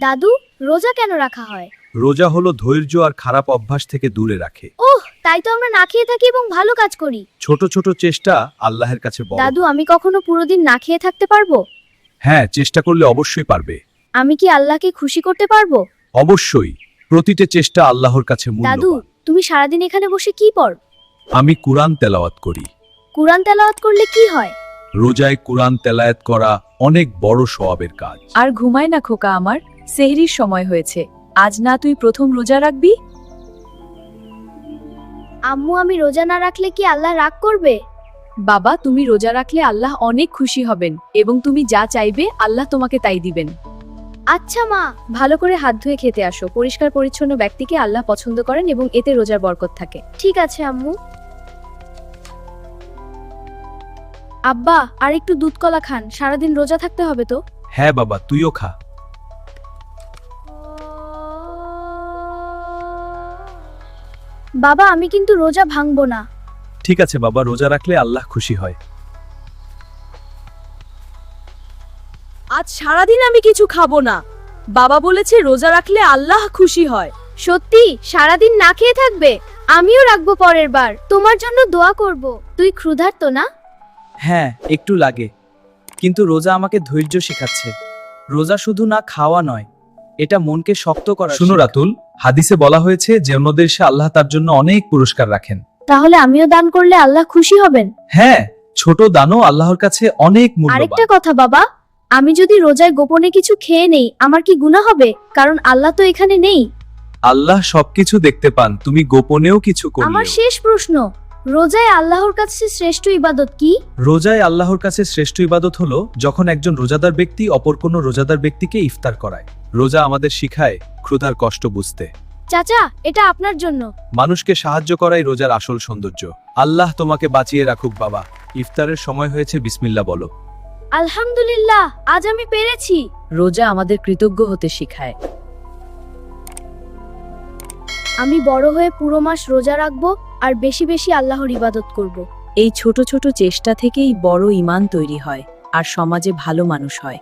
দাদু, রোজা কেন রাখা হয়? রোজা হলো ধৈর্য আর খারাপ অভ্যাস থেকে দূরে রাখে। ওহ, তাই তো আমরা না খেয়ে থাকি এবং ভালো কাজ করি। ছোট ছোট চেষ্টা আল্লাহের কাছে বড়। দাদু, আমি কখনো পুরো দিন না খেয়ে থাকতে পারবো? হ্যাঁ, চেষ্টা করলে অবশ্যই পারবে। আমি কি আল্লাহকে খুশি করতে পারবো? অবশ্যই, প্রতিটা চেষ্টা আল্লাহর কাছে দাদু, মূল্যবান। তুমি সারাদিন এখানে বসে কি পড়? আমি কুরআন তেলাওয়াত করি। কুরআন তেলাওয়াত করলে কি হয়? রোজায় কুরআন তেলাওয়াত করা অনেক বড় সওয়াবের কাজ। আর ঘুমায় না খোকা আমার, সেহরির সময় হয়েছে। আজ না তুই প্রথম রোজা রাখবি? আম্মু, আমি রোজা না রাখলে কি আল্লাহ রাগ করবে? বাবা, তুমি রোজা রাখলে আল্লাহ অনেক খুশি হবেন এবং তুমি যা চাইবে আল্লাহ তোমাকে তাই দিবেন। আচ্ছা মা। ভালো করে হাত ধুয়ে খেতে আসো। পরিষ্কার পরিচ্ছন্ন ব্যক্তিকে আল্লাহ পছন্দ করেন এবং এতে রোজার বরকত থাকে। ঠিক আছে আম্মু। আব্বা, আর একটু দুধ কলা খান, সারাদিন রোজা থাকতে হবে তো। হ্যাঁ বাবা, তুইও খা। বাবা, আমি কিন্তু রোজা ভাঙবো না। ঠিক আছে বাবা, রোজা রাখলে আল্লাহ খুশি হয়। আজ সারাদিন আমি কিছু খাবো না। বাবা বলেছে রোজা রাখলে আল্লাহ খুশি হয়। সত্যি সারাদিন না খেয়ে থাকবে? আমিও রাখবো পরের বার, তোমার জন্য দোয়া করব। তুই ক্ষুধার্ত না? হ্যাঁ, একটু লাগে, কিন্তু রোজা আমাকে ধৈর্য শেখাচ্ছে। রোজা শুধু না খাওয়া নয়, এটা মনকে শক্ত করা। শুনো রাতুল, হাদিসে বলা হয়েছে যে অন্যদের সে আল্লাহ তার জন্য অনেক পুরস্কার রাখেন। তাহলে আমিও দান করলে আল্লাহ খুশি হবেন? হ্যাঁ, ছোট দানও আল্লাহর কাছে অনেক মূল্যবান। আরেকটা কথা বাবা, আমি যদি রোজায় গোপনে কিছু খেয়ে নেই, আমার কি গুনাহ হবে? কারণ আল্লাহ তো এখানে নেই। আল্লাহ সবকিছু দেখতে পান, তুমি গোপনেও কিছু আমার করলে। শেষ প্রশ্ন, রোজায় আল্লাহর কাছে শ্রেষ্ঠ ইবাদত কি? রোজায় আল্লাহর কাছে শ্রেষ্ঠ ইবাদত হলো যখন একজন রোজাদার ব্যক্তি অপর কোনো রোজাদার ব্যক্তিকে ইফতার করায়। রোজা আমাদের শিখায় ক্ষুধার কষ্ট বুঝতে। চাচা, এটা আপনার জন্য। মানুষকে সাহায্য করাই রোজার আসল সৌন্দর্য। আল্লাহ তোমাকে বাঁচিয়ে রাখুক বাবা। ইফতারের সময় হয়েছে, বিসমিল্লাহ বলো। আলহামদুলিল্লাহ, আজ আমি পেরেছি। রোজা আমাদের কৃতজ্ঞ হতে শেখায়। আমি বড় হয়ে পুরো মাস রোজা রাখবো আর বেশি বেশি আল্লাহর ইবাদত করব। এই ছোট ছোট চেষ্টা থেকেই বড় ঈমান তৈরি হয় আর সমাজে ভালো মানুষ হয়।